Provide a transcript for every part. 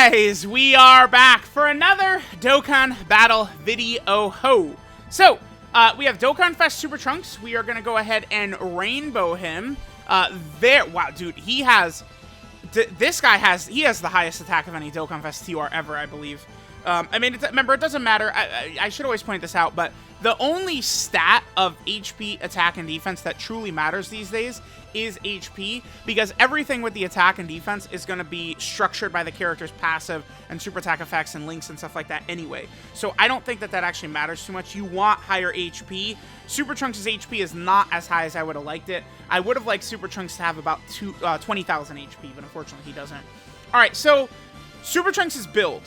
guys, we are back for another Dokkan battle video. So, we have DOKKANFEST Super Trunks. We are going to go ahead and rainbow him. Wow, dude, he has the highest attack of any DOKKANFEST TR ever, I believe. I mean, remember, it doesn't matter. I should always point this out, but the only stat of HP, attack, and defense that truly matters these days is HP, because everything with the attack and defense is going to be structured by the character's passive and super attack effects and links and stuff like that anyway. So I don't think that actually matters too much. You want higher HP. Super Trunks' HP is not as high as I would have liked it. I would have liked Super Trunks to have about 20,000 HP, but unfortunately he doesn't. Alright, so Super Trunks' build.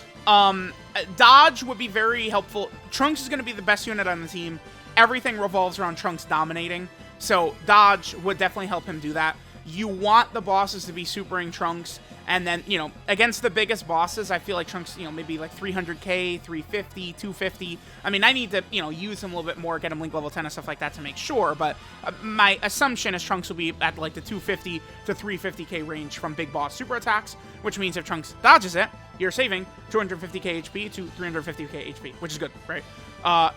Dodge would be very helpful. Trunks is going to be the best unit on the team. Everything revolves around Trunks dominating. So Dodge would definitely help him do that. You want the bosses to be supering Trunks. And then, you know, against the biggest bosses, I feel like Trunks, you know, maybe like 300k, 350, 250. I mean, I need to, you know, use him a little bit more, get him link level 10 and stuff like that to make sure. But my assumption is Trunks will be at like the 250 to 350k range from big boss super attacks, which means if Trunks dodges it, you're saving 250k HP to 350k HP, which is good, right?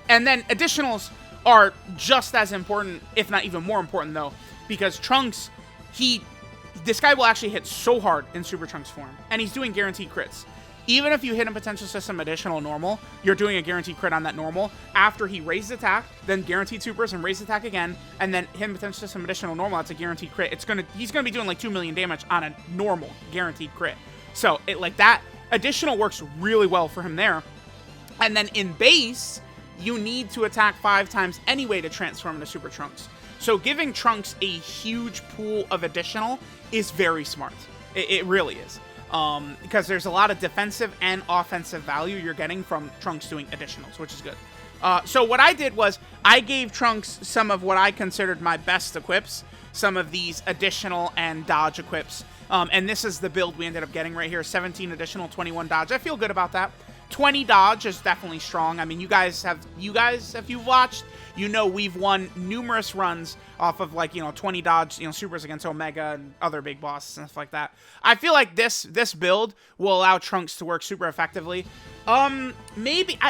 And then additionals are just as important, if not even more important, though, because Trunks, this guy will actually hit so hard in Super Trunks form, and he's doing guaranteed crits. Even if you hit in Potential System additional normal, you're doing a guaranteed crit on that normal. After he raises attack, then guaranteed supers and raises attack again, and then hit in Potential System additional normal, that's a guaranteed crit. He's gonna be doing like 2 million damage on a normal guaranteed crit. So like that additional works really well for him there. And then in base, you need to attack 5 times anyway to transform into Super Trunks. So giving Trunks a huge pool of additional is very smart. It really is. Because there's a lot of defensive and offensive value you're getting from Trunks doing additionals, which is good. So what I did was I gave Trunks some of what I considered my best equips, some of these additional and dodge equips. And this is the build we ended up getting right here, 17 additional, 21 dodge. I feel good about that. 20 dodge is definitely strong. I mean, you guys, if you've watched, you know we've won numerous runs off of, like, you know, 20 dodge, you know, supers against Omega and other big bosses and stuff like that. I feel like this build will allow Trunks to work super effectively. Maybe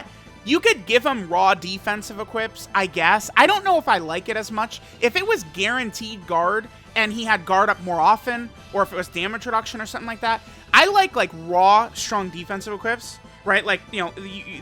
you could give him raw defensive equips, I guess. I don't know if I like it as much. If it was guaranteed guard and he had guard up more often, or if it was damage reduction or something like that, I like raw strong defensive equips. Right, like, you know,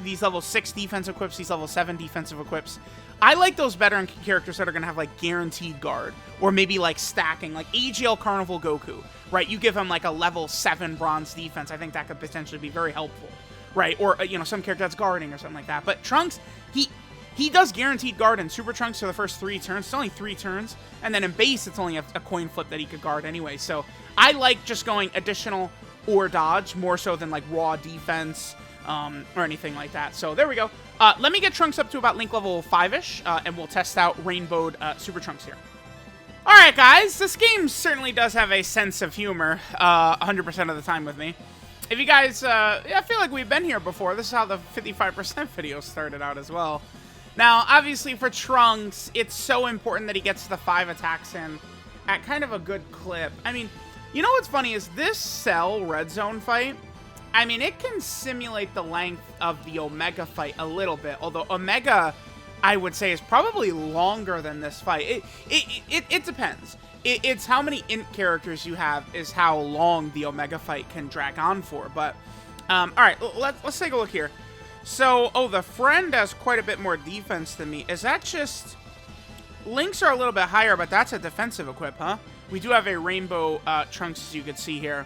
these level 6 defensive equips, these level 7 defensive equips. I like those better in characters that are going to have, like, guaranteed guard. Or maybe, like, stacking. Like, AGL Carnival Goku, right? You give him, like, a level 7 bronze defense. I think that could potentially be very helpful, right? Or, you know, some character that's guarding or something like that. But Trunks, he does guaranteed guard in Super Trunks for the first 3 turns. It's only 3 turns. And then in base, it's only a coin flip that he could guard anyway. So I like just going additional or dodge more so than, like, raw defense, or anything like that. So there we go. Let me get Trunks up to about link level 5-ish, and we'll test out rainbowed Super Trunks here. Alright guys, this game certainly does have a sense of humor 100% of the time with me. If you guys, yeah, I feel like we've been here before. This is how the 55% video started out as well. Now, obviously for Trunks, it's so important that he gets the 5 attacks in at kind of a good clip. I mean, you know what's funny is this Cell Red Zone fight, I mean, it can simulate the length of the Omega fight a little bit, although Omega, I would say, is probably longer than this fight. It depends. It's how many int characters you have is how long the Omega fight can drag on for. But, all right, let's take a look here. So, the friend has quite a bit more defense than me. Is that just... Links are a little bit higher, but that's a defensive equip, huh? We do have a rainbow Trunks, as you can see here.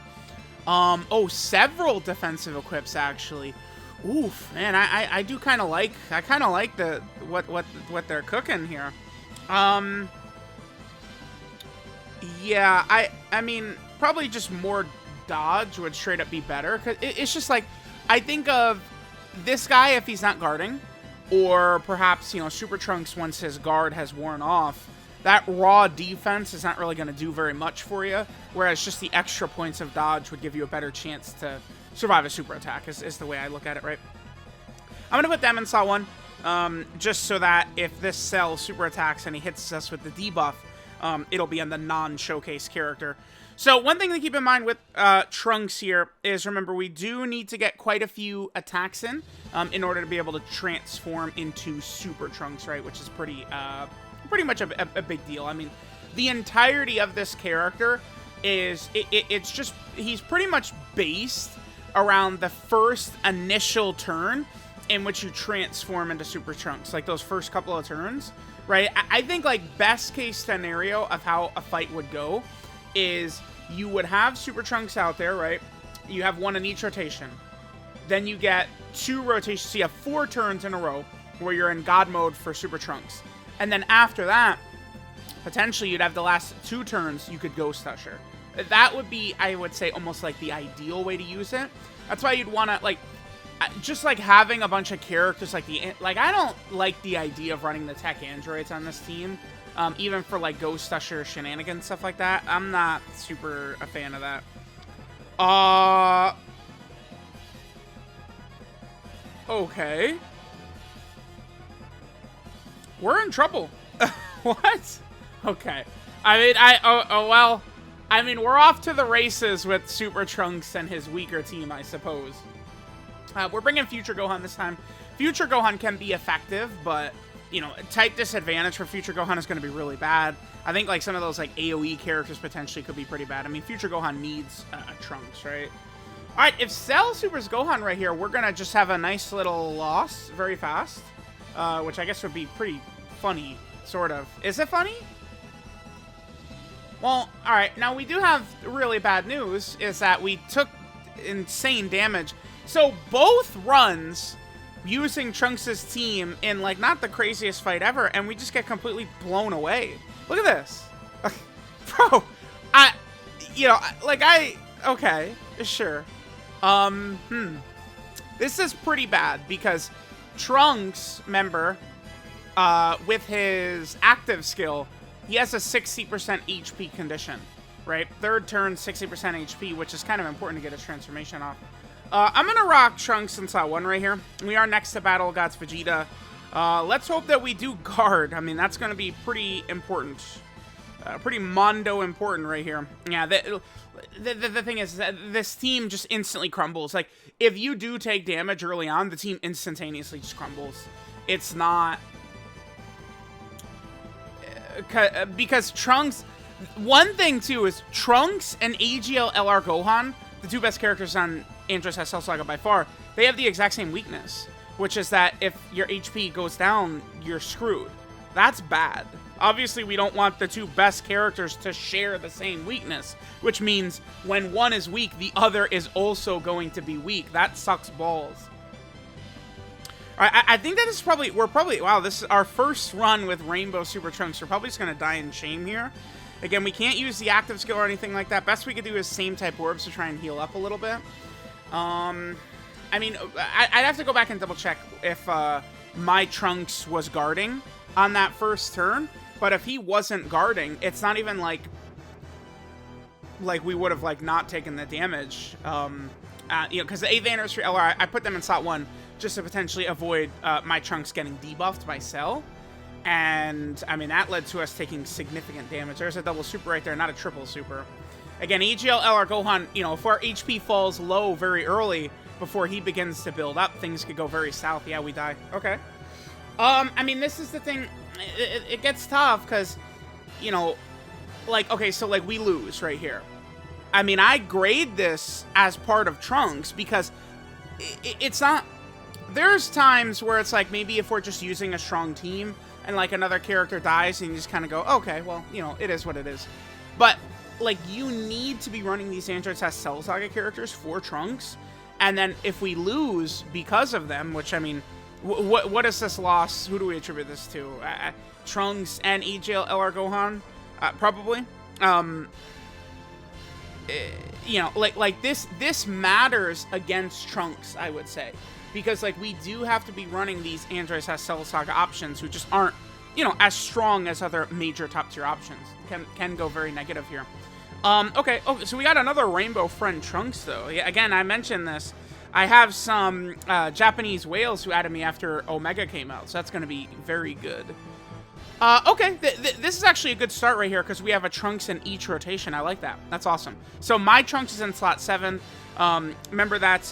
Several defensive equips, actually. Oof, man, I do kind of like, the, what they're cooking here. Yeah, I mean, probably just more dodge would straight up be better, because it's just like, I think of this guy if he's not guarding, or perhaps, you know, Super Trunks once his guard has worn off. That raw defense is not really going to do very much for you, whereas just the extra points of dodge would give you a better chance to survive a super attack, is the way I look at it, right? I'm going to put them in slot 1, just so that if this Cell super attacks and he hits us with the debuff, it'll be on the non-showcase character. So one thing to keep in mind with Trunks here is, remember, we do need to get quite a few attacks in order to be able to transform into Super Trunks, right? Which is pretty much a big deal. I mean, the entirety of this character is, it's just, he's pretty much based around the first initial turn in which you transform into Super Trunks, like those first couple of turns, right? I think, like, best case scenario of how a fight would go is you would have Super Trunks out there, right? You have one in each rotation. Then you get 2 rotations, so you have 4 turns in a row where you're in God mode for Super Trunks. And then after that, potentially you'd have the last 2 turns you could Ghost Usher. That would be, I would say, almost like the ideal way to use it. That's why you'd want to, like, just like having a bunch of characters like I don't like the idea of running the tech androids on this team. Even for, like, Ghost Usher shenanigans, stuff like that. I'm not super a fan of that. Okay. We're in trouble. What? Okay. I mean, well, I mean, we're off to the races with Super Trunks and his weaker team, I suppose. We're bringing Future Gohan this time. Future Gohan can be effective, but, you know, type disadvantage for Future Gohan is going to be really bad. I think, like, some of those, like, AoE characters potentially could be pretty bad. I mean, Future Gohan needs Trunks, right? All right, if Cell supers Gohan right here, we're going to just have a nice little loss very fast, which I guess would be pretty funny, sort of. Is it funny? Well, all right. Now, we do have really bad news, is that we took insane damage. So both runs using Trunks' team in, like, not the craziest fight ever, and we just get completely blown away. Look at this. Bro, okay, sure. This is pretty bad, because Trunks, remember, with his active skill, he has a 60% HP condition, right? Third turn, 60% HP, which is kind of important to get his transformation off. I'm going to rock Trunks in slot 1 right here. We are next to Battle Gods Vegeta. Let's hope that we do guard. I mean, that's going to be pretty important. Pretty mondo important right here. Yeah, the thing is that this team just instantly crumbles. Like, if you do take damage early on, the team instantaneously just crumbles. It's not... because Trunks... One thing, too, is Trunks and AGL LR Gohan, the 2 best characters on Android Cell Saga by far, they have the exact same weakness, which is that if your HP goes down, you're screwed. That's bad. Obviously, we don't want the 2 best characters to share the same weakness, which means when one is weak, the other is also going to be weak. That sucks balls. All right, I think that is probably, wow, this is our first run with Rainbow Super Trunks. We're probably just going to die in shame here. Again, we can't use the active skill or anything like that. Best we could do is same type orbs to try and heal up a little bit. I mean, I'd have to go back and double check if my Trunks was guarding on that first turn. But if he wasn't guarding, it's not even like we would have, like, not taken the damage. You know, because the 8th anniversary LR, I put them in slot 1 just to potentially avoid my Trunks getting debuffed by Cell. And, I mean, that led to us taking significant damage. There's a double super right there, not a triple super. Again, AGL LR Gohan, you know, if our HP falls low very early before he begins to build up, things could go very south. Yeah, we die. Okay. I mean, this is the thing. It gets tough because, you know, like, okay, so, like, we lose right here. I mean, I grade this as part of Trunks because it's not... There's times where it's like, maybe if we're just using a strong team and, like, another character dies and you just kind of go, okay, well, you know, it is what it is. But, like, you need to be running these Android Cell Saga characters for Trunks. And then if we lose because of them, which, I mean, what is this loss? Who do we attribute this to? Trunks and AGL LR Gohan? Probably. You know, like this matters against Trunks, I would say. Because, like, we do have to be running these Android Cell Saga options who just aren't, you know, as strong as other major top-tier options. Can go very negative here. Okay, so we got another Rainbow Friend Trunks, though. Yeah, again, I mentioned this. I have some Japanese whales who added me after Omega came out, so that's going to be very good. Okay, this is actually a good start right here because we have a Trunks in each rotation. I like that. That's awesome. So my Trunks is in slot 7. Remember that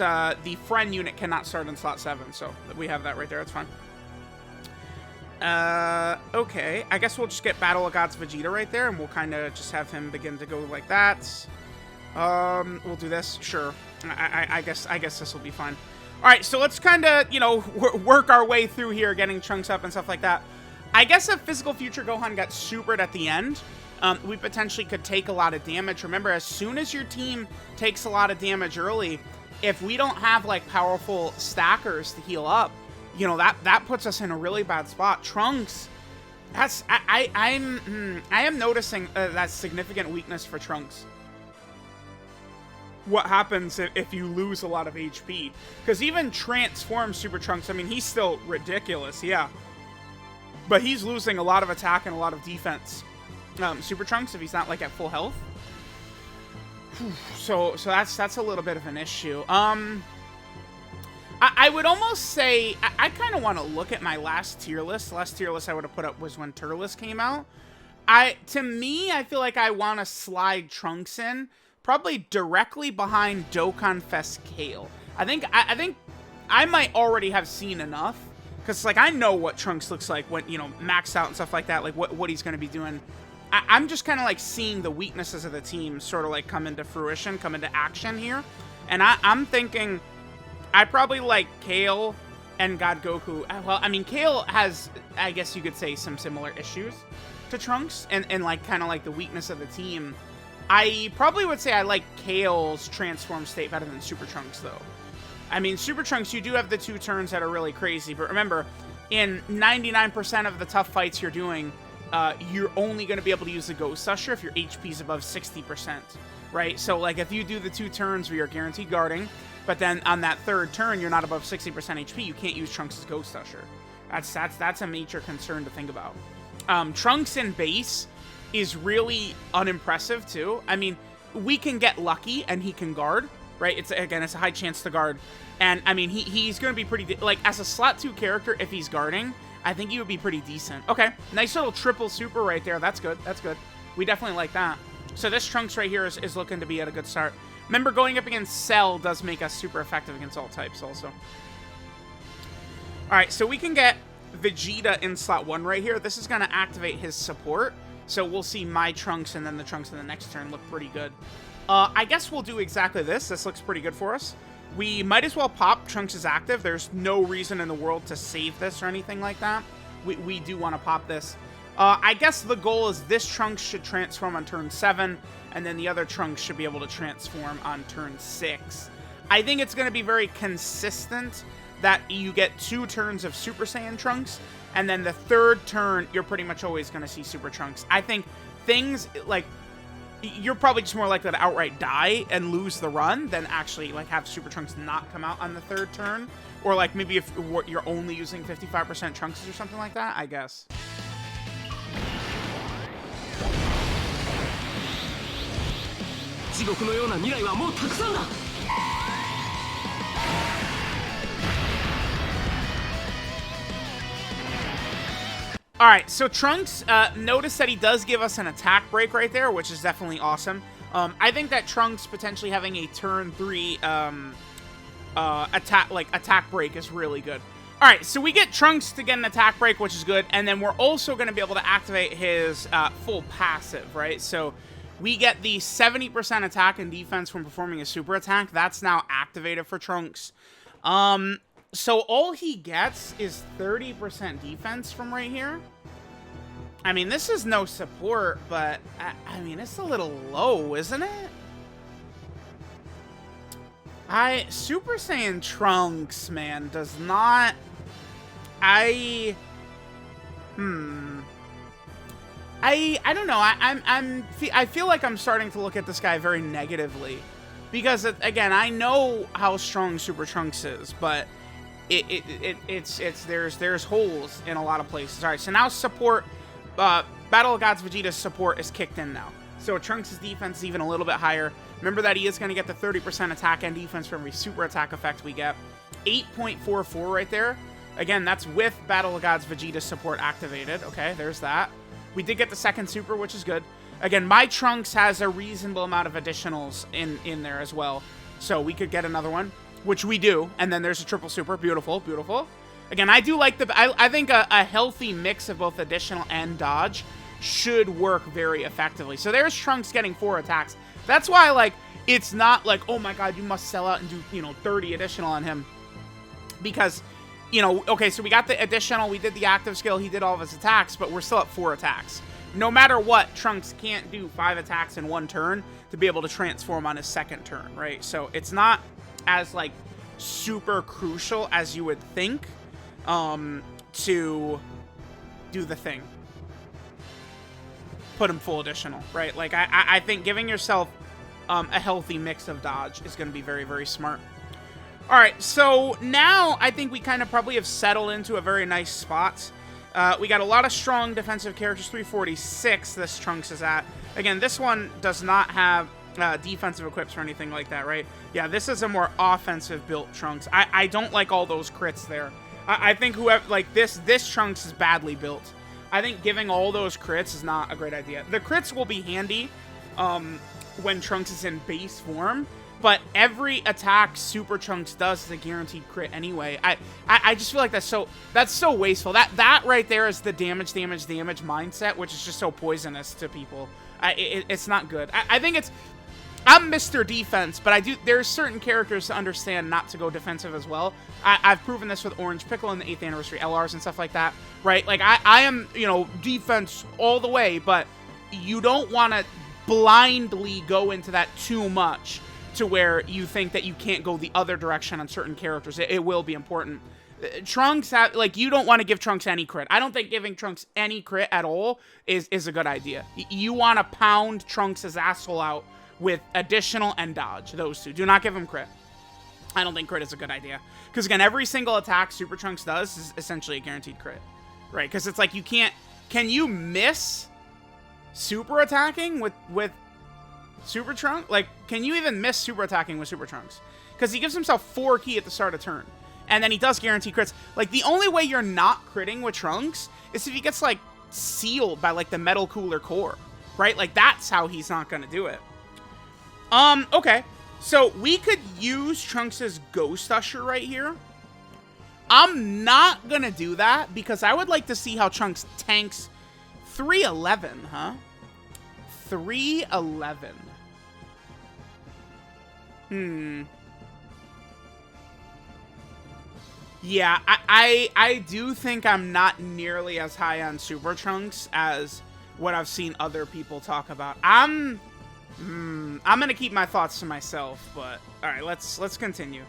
the friend unit cannot start in slot 7, so we have that right there. That's fine. Okay. I guess we'll just get Battle of Gods Vegeta right there, and we'll kind of just have him begin to go like that. We'll do this. Sure. I guess this will be fine. All right, so let's kind of, you know, work our way through here, getting Trunks up and stuff like that. I guess if Physical Future Gohan got supered at the end, we potentially could take a lot of damage. Remember, as soon as your team takes a lot of damage early, if we don't have, like, powerful stackers to heal up, you know, that puts us in a really bad spot. Trunks, I am noticing that significant weakness for Trunks. What happens if you lose a lot of HP? Because even transformed Super Trunks, I mean, he's still ridiculous, yeah. But he's losing a lot of attack and a lot of defense. Super Trunks, if he's not, like, at full health. So that's a little bit of an issue. I would almost say, I kind of want to look at my last tier list. The last tier list I would have put up was when Turles came out. To me, I feel like I want to slide Trunks in, probably directly behind DOKKANFEST TEQ. I think I might already have seen enough. Because, like, I know what Trunks looks like when, you know, maxed out and stuff like that, like, what he's going to be doing. I'm just kind of, like, seeing the weaknesses of the team sort of, like, come into fruition, come into action here. And I'm thinking I probably like Kale and God Goku. Well, I mean, Kale has, I guess you could say, some similar issues to Trunks. And like, kind of like the weakness of the team. I probably would say I like Kale's transform state better than Super Trunks, though. I mean, Super Trunks, you do have the 2 turns that are really crazy, but remember, in 99% of the tough fights you're doing, you're only going to be able to use the Ghost Usher if your HP is above 60%, right? So, like, if you do the 2 turns where you're guaranteed guarding, but then on that 3rd turn, you're not above 60% HP, you can't use Trunks' Ghost Usher. That's a major concern to think about. Trunks in base is really unimpressive, too. I mean, we can get lucky, and he can guard, right? It's a high chance to guard. And, I mean, he's going to be pretty... Like, as a slot 2 character, if he's guarding, I think he would be pretty decent. Okay, nice little triple super right there. That's good. That's good. We definitely like that. So this Trunks right here is looking to be at a good start. Remember, going up against Cell does make us super effective against all types also. All right, so we can get Vegeta in slot 1 right here. This is going to activate his support. So we'll see my Trunks and then the Trunks in the next turn look pretty good. I guess we'll do exactly this. This looks pretty good for us. We might as well pop Trunks is active. There's no reason in the world to save this or anything like that. We do want to pop this. I guess the goal is this Trunks should transform on turn 7, and then the other Trunks should be able to transform on turn 6. I think it's going to be very consistent that you get 2 turns of Super Saiyan Trunks, and then the 3rd turn, you're pretty much always going to see Super Trunks. I think things like... You're probably just more likely to outright die and lose the run than actually, like, have Super Trunks not come out on the 3rd turn. Or, like, maybe if you're only using 55% Trunks or something like that, I guess. Alright, so Trunks, notice that he does give us an attack break right there, which is definitely awesome. I think that Trunks potentially having a turn 3 attack break is really good. Alright, so we get Trunks to get an attack break, which is good, and then we're also going to be able to activate his full passive, right? So we get the 70% attack and defense from performing a super attack. That's now activated for Trunks. So all he gets is 30% defense from right here. I mean, this is no support, but I mean, it's a little low, isn't it? Super Saiyan Trunks, man, does not... I don't know. I feel like I'm starting to look at this guy very negatively. Because, again, I know how strong Super Trunks is, but... there's holes in a lot of places. All right, so now support, Battle of Gods Vegeta's support is kicked in now. So Trunks' defense is even a little bit higher. Remember that he is going to get the 30% attack and defense from every super attack effect we get. 8.44 right there. Again, that's with Battle of Gods Vegeta support activated. Okay, there's that. We did get the second super, which is good. Again, my Trunks has a reasonable amount of additionals in there as well. So we could get another one, which we do. And then there's a triple super. Beautiful, beautiful. Again, I do like I think a healthy mix of both additional and dodge should work very effectively. So there's Trunks getting 4 attacks. That's why, like, it's not like, oh my god, you must sell out and do, you know, 30 additional on him. Because, you know, okay, so we got the additional, we did the active skill, he did all of his attacks, but we're still at 4 attacks. No matter what, Trunks can't do 5 attacks in 1 turn to be able to transform on his second turn, right? So it's not as, like, super crucial as you would think to do the thing. Put him full additional, right? Like, I think giving yourself a healthy mix of dodge is going to be very, very smart. All right, so now I think we kind of probably have settled into a very nice spot. We got a lot of strong defensive characters. 346 this Trunks is at. Again, this one does not have defensive equips or anything like that, right? Yeah, this is a more offensive built Trunks. I don't like all those crits there. I think whoever, like, this Trunks is badly built. I think giving all those crits is not a great idea. The crits will be handy when Trunks is in base form, but every attack Super Trunks does is a guaranteed crit anyway. I just feel like that's so wasteful. That right there is the damage mindset, which is just so poisonous to people. It's not good. I think I'm Mr. Defense, but there's certain characters to understand not to go defensive as well. I've proven this with Orange Pickle in the 8th anniversary LRs and stuff like that, right? Like, I am, you know, defense all the way, but you don't want to blindly go into that too much to where you think that you can't go the other direction on certain characters. It will be important. Trunks, like, you don't want to give Trunks any crit. I don't think giving Trunks any crit at all is a good idea. You want to pound Trunks' asshole out with additional and dodge. Those two. Do not give him crit. I don't think crit is a good idea. Because, again, every single attack Super Trunks does is essentially a guaranteed crit. Right? Because it's like you can't... Can you miss super attacking with Super Trunks? Like, can you even miss super attacking with Super Trunks? Because he gives himself 4 ki at the start of turn. And then he does guarantee crits. Like, the only way you're not critting with Trunks is if he gets, like, sealed by, like, the Metal Cooler Core. Right? Like, that's how he's not going to do it. Okay. So, we could use Trunks' Ghost Usher right here. I'm not going to do that because I would like to see how Trunks tanks 311, huh? 311. Yeah, I do think I'm not nearly as high on Super Trunks as what I've seen other people talk about. I'm gonna keep my thoughts to myself, but all right, let's continue.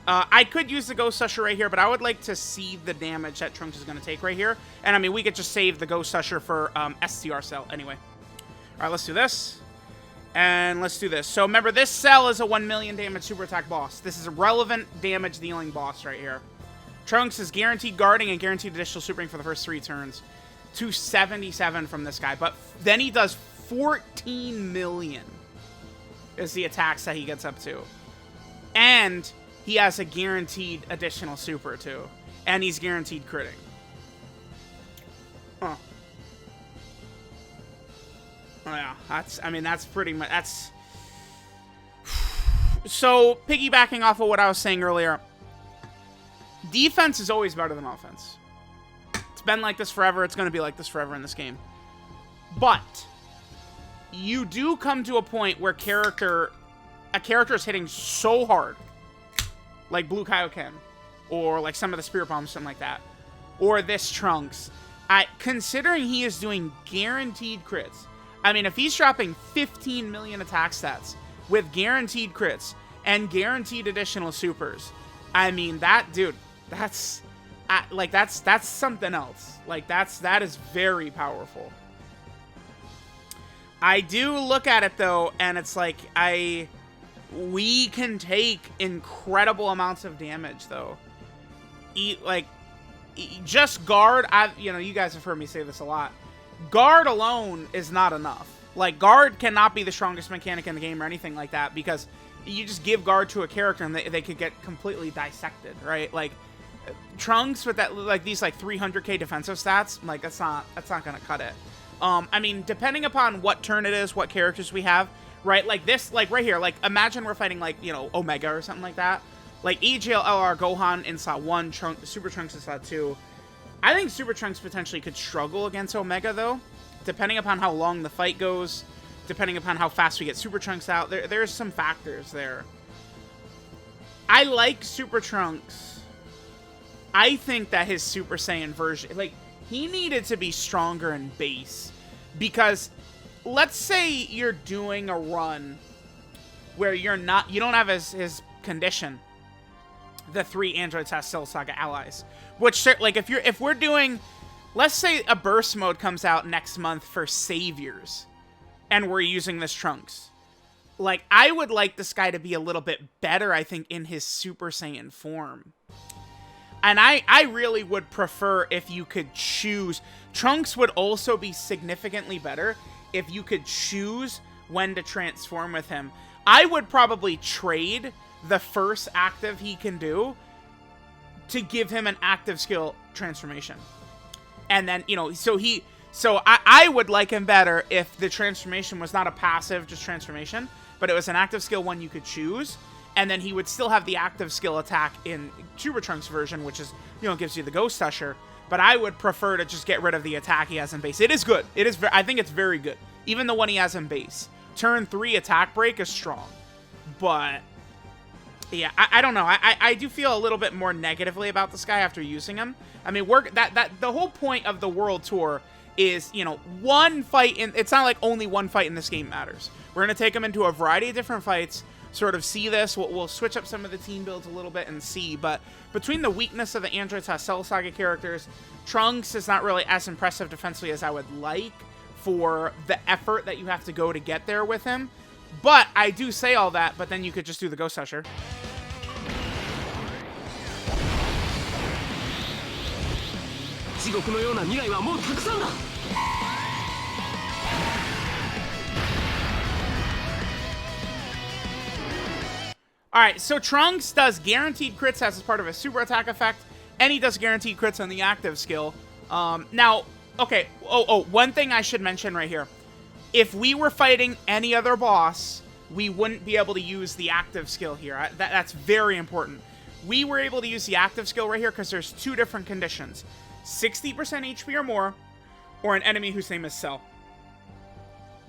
I could use the Ghost Usher right here, but I would like to see the damage that Trunks is gonna take right here. And I mean, we could just save the Ghost Usher for STR cell anyway. All right, let's do this. And let's do this. So remember, this cell is a 1 million damage super attack boss. This is a relevant damage dealing boss right here. Trunks is guaranteed guarding and guaranteed additional supering for the first 3 turns. 277 from this guy. But then he does 14 million is the attacks that he gets up to. And he has a guaranteed additional super too. And he's guaranteed critting. Huh. Oh yeah, that's pretty much, so, piggybacking off of what I was saying earlier, defense is always better than offense. It's been like this forever, it's going to be like this forever in this game. But, you do come to a point where a character is hitting so hard, like Blue Kaioken, or like some of the Spirit Bombs, something like that, or this Trunks, considering he is doing guaranteed crits, I mean, if he's dropping 15 million attack stats with guaranteed crits and guaranteed additional supers, I mean, that, dude, that's something else. Like, that is very powerful. I do look at it, though, and it's like, we can take incredible amounts of damage, though. Just guard, you guys have heard me say this a lot. Guard alone is not enough. Like, guard cannot be the strongest mechanic in the game or anything like that, because you just give guard to a character and they could get completely dissected, right? Like, Trunks with that, like, these, like, 300k defensive stats, like, that's not gonna cut it. I mean, depending upon what turn it is, what characters we have, right? Like, this, like, right here, like, imagine we're fighting, like, you know, Omega or something like that. Like, EGL, LR, Gohan in slot 1, Super Trunks in slot 2. I think Super Trunks potentially could struggle against Omega, though, depending upon how long the fight goes, depending upon how fast we get Super Trunks out. There's some factors there. I like Super Trunks. I think that his Super Saiyan version, like, he needed to be stronger in base. Because, let's say you're doing a run where you don't have his condition, the 3 Android Cell Saga allies. Which, like, if we're doing, let's say a burst mode comes out next month for Saviors, and we're using this Trunks. Like, I would like this guy to be a little bit better, I think, in his Super Saiyan form. And I really would prefer if you could choose. Trunks would also be significantly better if you could choose when to transform with him. I would probably trade the first active he can do to give him an active skill transformation. And then, you know, so I would like him better if the transformation was not a passive, just transformation, but it was an active skill one you could choose. And then he would still have the active skill attack in Super Trunks version, which is, you know, gives you the Ghost Usher. But I would prefer to just get rid of the attack he has in base. It is good. It is. I think it's very good. Even the one he has in base. Turn 3 attack break is strong. But, yeah, I don't know. I do feel a little bit more negatively about this guy after using him. I mean, the whole point of the World Tour is, you know, one fight in. It's not like only one fight in this game matters. We're going to take him into a variety of different fights. Sort of see this. We'll switch up some of the team builds a little bit and see. But between the weakness of the Android Cell Saga characters, Trunks is not really as impressive defensively as I would like for the effort that you have to go to get there with him. But I do say all that, but then you could just do the Ghost Usher. Alright, so Trunks does guaranteed crits as part of a super attack effect, and he does guaranteed crits on the active skill. Now, okay, one thing I should mention right here. If we were fighting any other boss, we wouldn't be able to use the active skill here. That's very important. We were able to use the active skill right here because there's 2 different conditions. 60% HP or more, or an enemy whose name is Cell.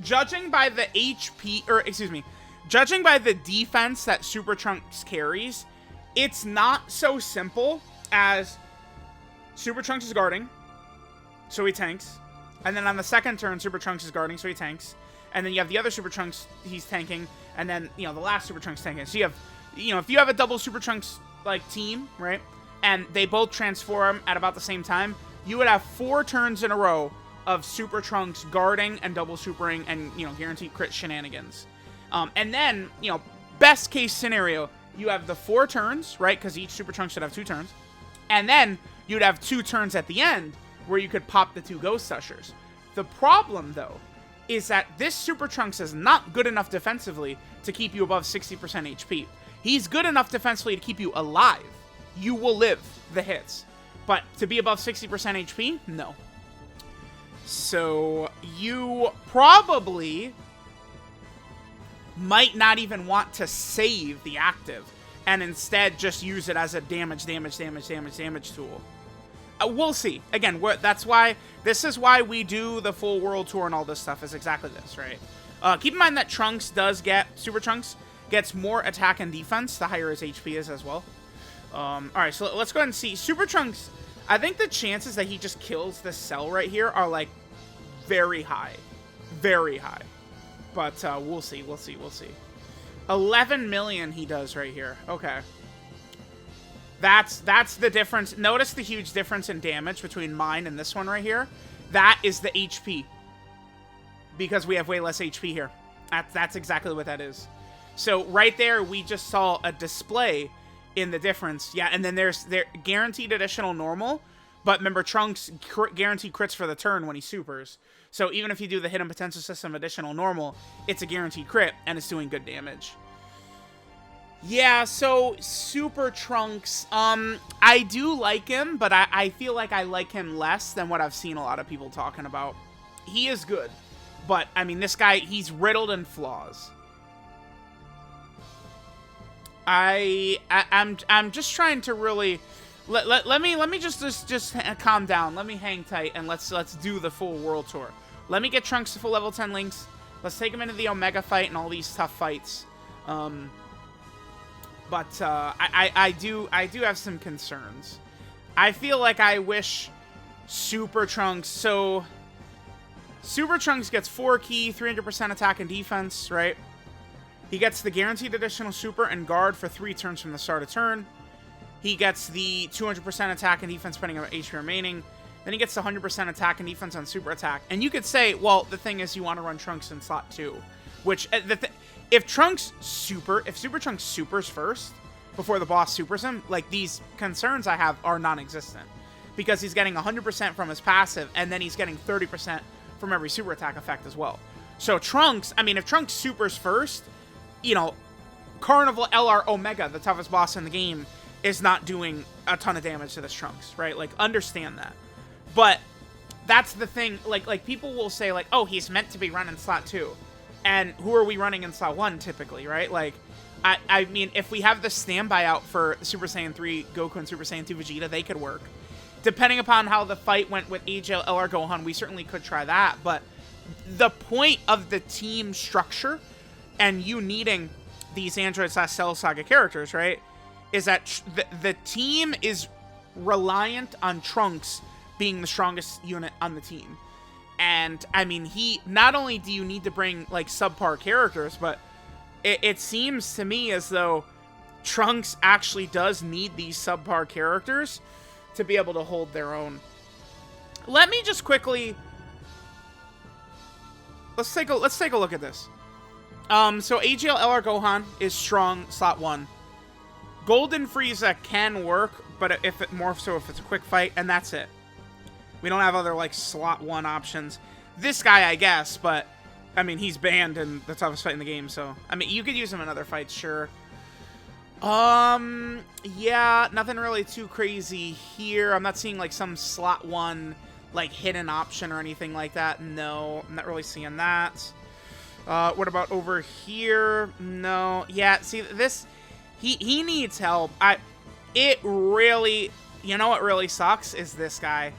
Judging by the HP, or excuse me, judging by the defense that Super Trunks carries, it's not so simple as Super Trunks is guarding, so he tanks. And then on the second turn, Super Trunks is guarding, so he tanks. And then you have the other Super Trunks, he's tanking. And then, you know, the last Super Trunks tanking. So you have, you know, if you have a double Super Trunks, like, team, right? And they both transform at about the same time, you would have 4 turns in a row of Super Trunks guarding and double supering and, you know, guaranteed crit shenanigans. And then, you know, best case scenario, you have the 4 turns, right? Because each Super Trunks should have 2 turns. And then you'd have 2 turns at the end where you could pop the 2 Ghost Ushers. The problem, though, is that this Super Trunks is not good enough defensively to keep you above 60% HP. He's good enough defensively to keep you alive. You will live the hits. But to be above 60% HP, no. So you probably might not even want to save the active and instead just use it as a damage tool. We'll see. Again, this is why we do the full world tour and all this stuff, is exactly this, right? Keep in mind that Trunks Super Trunks gets more attack and defense the higher his HP is as well. Alright, so let's go ahead and see. Super Trunks, I think the chances that he just kills this Cell right here are, like, very high. Very high. But we'll see. 11 million he does right here. Okay. That's the difference. Notice the huge difference in damage between mine and this one right here. That is the HP. Because we have way less HP here. That's exactly what that is. So right there, we just saw a display in the difference. Yeah, and then there's guaranteed additional normal. But remember, Trunks guaranteed crits for the turn when he supers. So even if you do the hidden potential system additional normal, it's a guaranteed crit, and it's doing good damage. Yeah, so Super Trunks, I do like him, but I feel like I like him less than what I've seen a lot of people talking about. He is good, but, I mean, this guy, he's riddled in flaws. I'm just trying to really... Let me just calm down. Let me hang tight, and let's do the full world tour. Let me get Trunks to full level 10 links. Let's take him into the Omega fight and all these tough fights. But I do have some concerns. I feel like I wish Super Trunks... So, Super Trunks gets 4 key, 300% attack and defense, right? He gets the guaranteed additional super and guard for 3 turns from the start of turn. He gets the 200% attack and defense depending on HP remaining. Then he gets the 100% attack and defense on super attack. And you could say, well, the thing is you want to run Trunks in slot 2. Which, if Super Trunks supers first, before the boss supers him, like, these concerns I have are non-existent. Because he's getting 100% from his passive, and then he's getting 30% from every super attack effect as well. So Trunks, I mean, if Trunks supers first, you know, Carnival LR Omega, the toughest boss in the game, is not doing a ton of damage to this Trunks, right? Like, understand that. But that's the thing, like people will say, like, oh, he's meant to be running slot 2. And who are we running in slot 1, typically, right? Like, I mean, if we have the standby out for Super Saiyan 3 Goku and Super Saiyan 2 Vegeta, they could work. Depending upon how the fight went with AGL LR Gohan, we certainly could try that. But the point of the team structure and you needing these Android/Cell Saga characters, right, is that the team is reliant on Trunks being the strongest unit on the team. And, I mean, not only do you need to bring, like, subpar characters, but it seems to me as though Trunks actually does need these subpar characters to be able to hold their own. Let me just quickly... Let's take a look at this. So AGL LR Gohan is strong slot 1. Golden Frieza can work, but if it's a quick fight, and that's it. We don't have other, like, slot 1 options. This guy, I guess, but, I mean, he's banned in the toughest fight in the game, so, I mean, you could use him in other fights, sure. Yeah, nothing really too crazy here. I'm not seeing, like, some slot 1, like, hidden option or anything like that. No, I'm not really seeing that. What about over here? No. Yeah, see, this... He needs help. It really... You know what really sucks? Is this guy.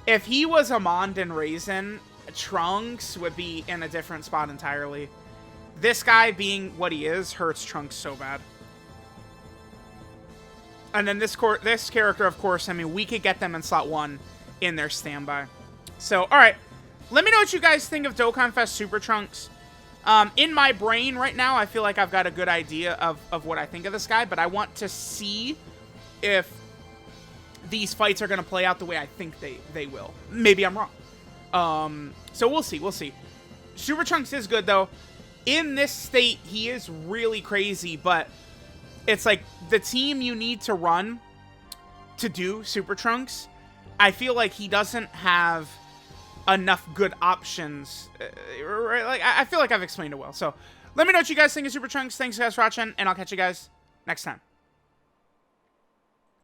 If he was Amon and Raisin, Trunks would be in a different spot entirely. This guy being what he is hurts Trunks so bad. And then this character, of course, I mean, we could get them in slot 1 in their standby. So, alright. Let me know what you guys think of Dokkan Fest Super Trunks. In my brain right now, I feel like I've got a good idea of what I think of this guy, but I want to see if these fights are going to play out the way I think they will. Maybe I'm wrong. So we'll see. We'll see. Super Trunks is good, though. In this state, he is really crazy, but it's like the team you need to run to do Super Trunks, I feel like he doesn't have enough good options. Like, I feel like I've explained it well. So let me know what you guys think of Super Trunks. Thanks, guys, for watching, and I'll catch you guys next time.